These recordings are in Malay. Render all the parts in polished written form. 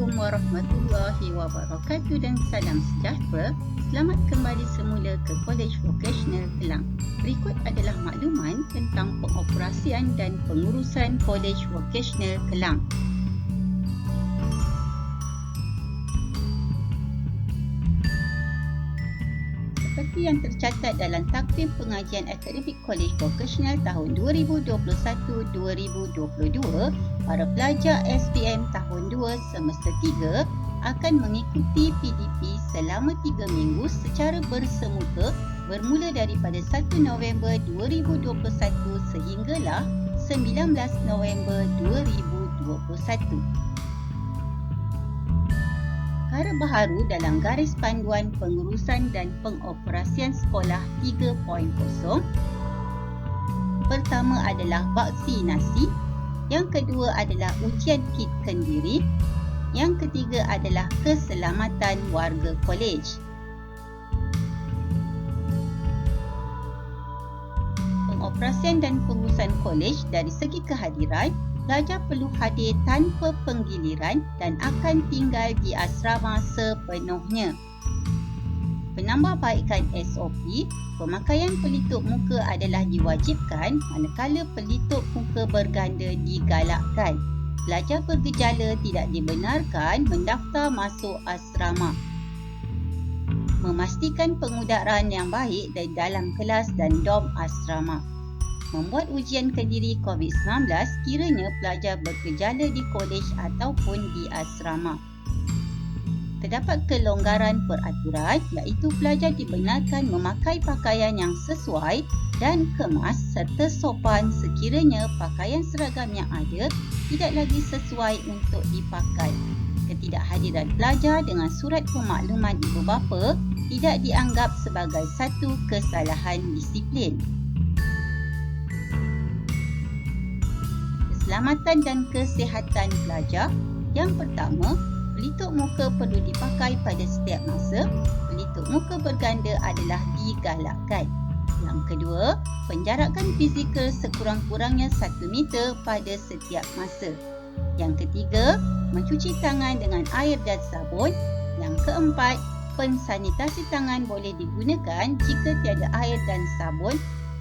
Assalamualaikum warahmatullahi wabarakatuh dan salam sejahtera. Selamat kembali semula ke Kolej Vocasional Kelang. Berikut adalah makluman tentang pengoperasian dan pengurusan Kolej Vocasional Kelang. Seperti yang tercatat dalam takvim pengajian akademik Kolej Vocasional tahun 2021-2022, para pelajar SPM tahun 2 semester 3 akan mengikuti PDP selama 3 minggu secara bersemuka bermula daripada 1 November 2021 sehinggalah 19 November 2021. Perkara baharu dalam garis panduan pengurusan dan pengoperasian sekolah 3.0. Pertama adalah vaksinasi, yang kedua adalah ujian kit kendiri, yang ketiga adalah keselamatan warga kolej. Pengoperasian dan pengurusan kolej dari segi kehadiran, pelajar perlu hadir tanpa penggiliran dan akan tinggal di asrama sepenuhnya. Penambahbaikan SOP, pemakaian pelitup muka adalah diwajibkan manakala pelitup muka berganda digalakkan. Pelajar bergejala tidak dibenarkan mendaftar masuk asrama. Memastikan pengudaraan yang baik dari dalam kelas dan dom asrama. Membuat ujian kendiri COVID-19 kiranya pelajar bergejala di kolej ataupun di asrama. Terdapat kelonggaran peraturan iaitu pelajar dibenarkan memakai pakaian yang sesuai dan kemas serta sopan sekiranya pakaian seragam yang ada tidak lagi sesuai untuk dipakai. Ketidakhadiran pelajar dengan surat pemakluman ibu bapa tidak dianggap sebagai satu kesalahan disiplin. Keselamatan dan kesihatan pelajar. Yang pertama, pelitup muka perlu dipakai pada setiap masa. Pelitup muka berganda adalah digalakkan. Yang kedua, penjarakan fizikal sekurang-kurangnya 1 meter pada setiap masa. Yang ketiga, mencuci tangan dengan air dan sabun. Yang keempat, pensanitasi tangan boleh digunakan jika tiada air dan sabun.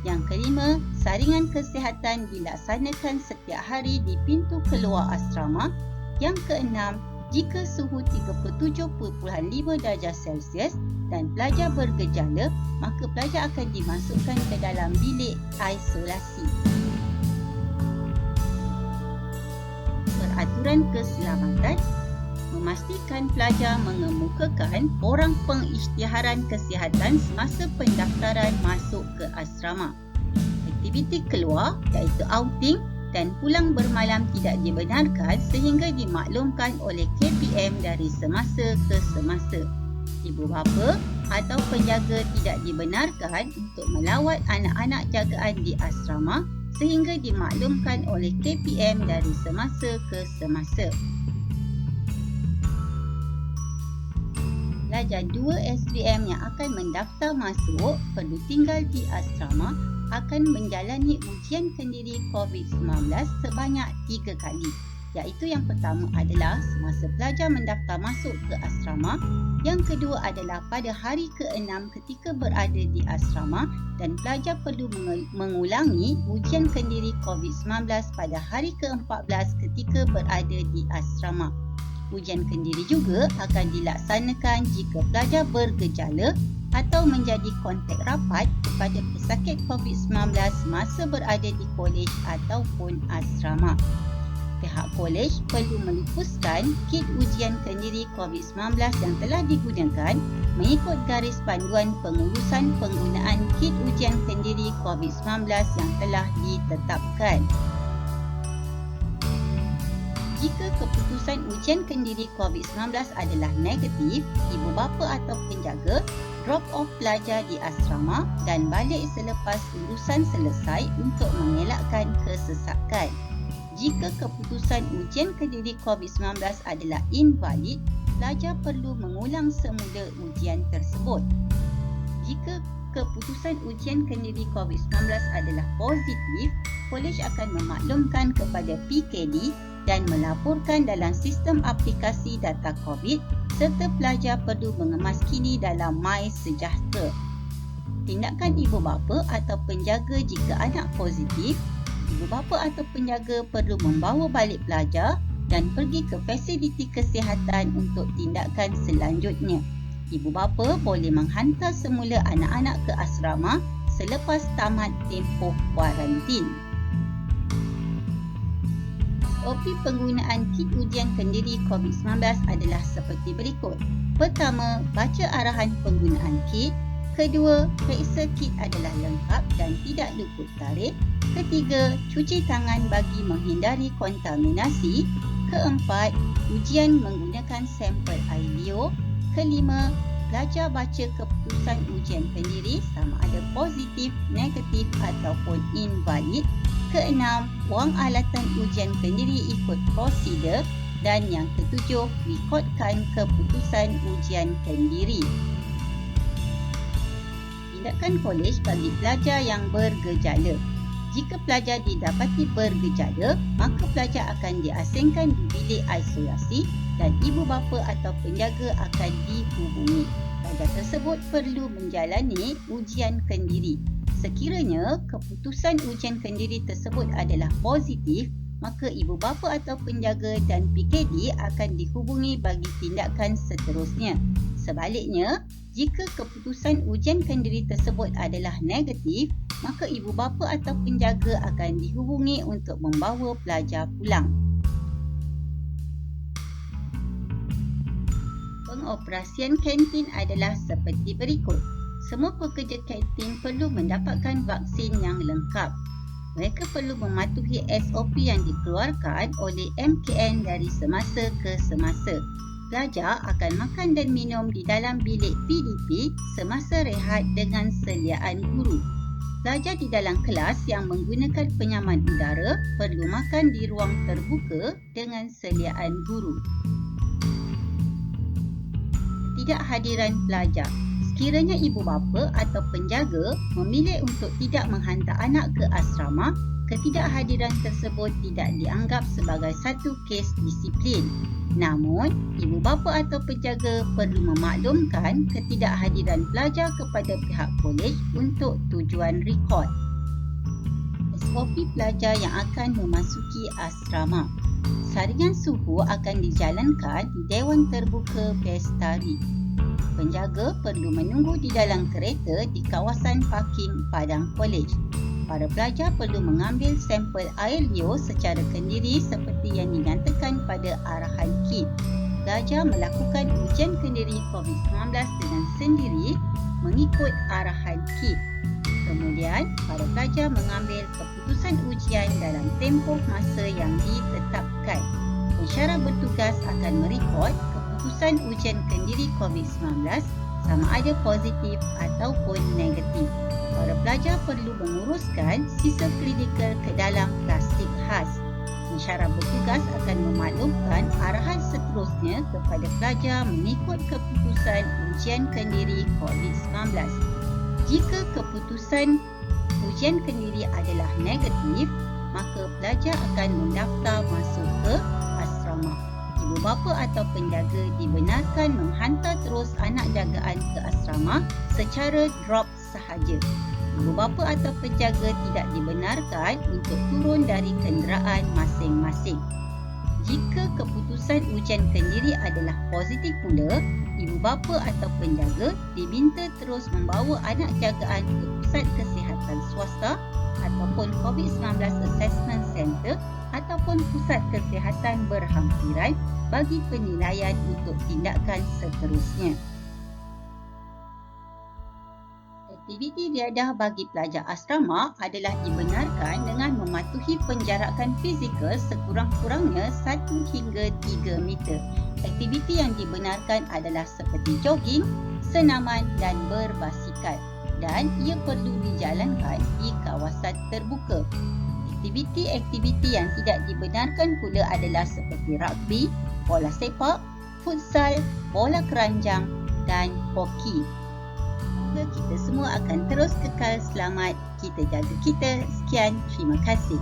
Yang kelima, saringan kesihatan dilaksanakan setiap hari di pintu keluar asrama. Yang keenam, jika suhu 37.5 darjah Celsius dan pelajar bergejala, maka pelajar akan dimasukkan ke dalam bilik isolasi. Peraturan keselamatan, memastikan pelajar mengemukakan borang pengisytiharan kesihatan semasa pendaftaran masuk ke asrama. Aktiviti keluar iaitu outing dan pulang bermalam tidak dibenarkan sehingga dimaklumkan oleh KPM dari semasa ke semasa. Ibu bapa atau penjaga tidak dibenarkan untuk melawat anak-anak jagaan di asrama sehingga dimaklumkan oleh KPM dari semasa ke semasa. Pelajar 2 SPM yang akan mendaftar masuk perlu tinggal di asrama akan menjalani ujian kendiri COVID-19 sebanyak 3 kali. Iaitu yang pertama adalah semasa pelajar mendaftar masuk ke asrama, yang kedua adalah pada hari ke-6 ketika berada di asrama dan pelajar perlu mengulangi ujian kendiri COVID-19 pada hari ke-14 ketika berada di asrama. Ujian kendiri juga akan dilaksanakan jika pelajar bergejala atau menjadi kontak rapat kepada pesakit COVID-19 masa berada di kolej ataupun asrama. Pihak kolej perlu melupuskan kit ujian kendiri COVID-19 yang telah digunakan mengikut garis panduan pengurusan penggunaan kit ujian kendiri COVID-19 yang telah ditetapkan. Jika keputusan ujian kendiri COVID-19 adalah negatif, ibu bapa atau penjaga drop off pelajar di asrama dan balik selepas urusan selesai untuk mengelakkan kesesakan. Jika keputusan ujian kendiri COVID-19 adalah invalid, pelajar perlu mengulang semula ujian tersebut. Jika keputusan ujian kendiri COVID-19 adalah positif, kolej akan memaklumkan kepada PKD dan melaporkan dalam sistem aplikasi data COVID serta pelajar perlu mengemas kini dalam MySejahtera. Tindakan ibu bapa atau penjaga jika anak positif, ibu bapa atau penjaga perlu membawa balik pelajar dan pergi ke fasiliti kesihatan untuk tindakan selanjutnya. Ibu bapa boleh menghantar semula anak-anak ke asrama selepas tamat tempoh kuarantin. SOP penggunaan kit ujian kendiri COVID-19 adalah seperti berikut. Pertama, baca arahan penggunaan kit. Kedua, periksa kit adalah lengkap dan tidak luput tarikh. Ketiga, cuci tangan bagi menghindari kontaminasi. Keempat, ujian menggunakan sampel air liur. Kelima, belajar baca keputusan ujian kendiri sama ada positif, negatif ataupun invalid. Keenam, buang alatan ujian kendiri ikut prosedur. Dan yang ketujuh, rekodkan keputusan ujian kendiri. Tindakan kolej bagi pelajar yang bergejala. Jika pelajar didapati bergejala, maka pelajar akan diasingkan di bilik isolasi dan ibu bapa atau penjaga akan dihubungi. Pelajar tersebut perlu menjalani ujian kendiri. Sekiranya keputusan ujian kendiri tersebut adalah positif, maka ibu bapa atau penjaga dan PKD akan dihubungi bagi tindakan seterusnya. Sebaliknya, jika keputusan ujian kendiri tersebut adalah negatif, maka ibu bapa atau penjaga akan dihubungi untuk membawa pelajar pulang. Pengoperasian kantin adalah seperti berikut. Semua pekerja kantin perlu mendapatkan vaksin yang lengkap. Mereka perlu mematuhi SOP yang dikeluarkan oleh MKN dari semasa ke semasa. Pelajar akan makan dan minum di dalam bilik PDP semasa rehat dengan sediaan guru. Pelajar di dalam kelas yang menggunakan penyaman udara perlu makan di ruang terbuka dengan sediaan guru. Ketidakhadiran pelajar. Sekiranya ibu bapa atau penjaga memilih untuk tidak menghantar anak ke asrama, ketidakhadiran tersebut tidak dianggap sebagai satu kes disiplin. Namun, ibu bapa atau penjaga perlu memaklumkan ketidakhadiran pelajar kepada pihak kolej untuk tujuan rekod. SOP pelajar yang akan memasuki asrama. Saringan suhu akan dijalankan di Dewan Terbuka Bestari. Penjaga perlu menunggu di dalam kereta di kawasan parking padang kolej. Para pelajar perlu mengambil sampel air liur secara kendiri seperti yang dinyatakan pada arahan kit. Pelajar melakukan ujian kendiri COVID-19 dengan sendiri mengikut arahan kit. Kemudian, para pelajar mengambil keputusan ujian dalam tempoh masa yang ditetapkan. Pensyarah bertugas akan merekod keputusan ujian kendiri COVID-19 sama ada positif ataupun negatif. Para pelajar perlu menguruskan sisa klinikal ke dalam plastik khas. Pensyarah bertugas akan memaklumkan arahan seterusnya kepada pelajar mengikut keputusan ujian kendiri COVID-19. Jika keputusan ujian kendiri adalah negatif, maka pelajar akan mendaftar masuk ke asrama. Ibu bapa atau penjaga dibenarkan menghantar terus anak jagaan ke asrama secara drop sahaja. Ibu bapa atau penjaga tidak dibenarkan untuk turun dari kenderaan masing-masing. Jika keputusan ujian kendiri adalah positif pula, ibu bapa atau penjaga diminta terus membawa anak jagaan ke pusat kesihatan swasta ataupun COVID-19 Assessment Center ataupun pusat kesihatan berhampiran bagi penilaian untuk tindakan seterusnya. Aktiviti riadah bagi pelajar asrama adalah dibenarkan dengan mematuhi penjarakan fizikal sekurang-kurangnya 1 hingga 3 meter. Aktiviti yang dibenarkan adalah seperti jogging, senaman dan berbasikal dan ia perlu dijalankan di kawasan terbuka. Aktiviti-aktiviti yang tidak dibenarkan pula adalah seperti rugby, bola sepak, futsal, bola keranjang dan hoki. Semoga kita semua akan terus kekal selamat. Kita jaga kita. Sekian, terima kasih.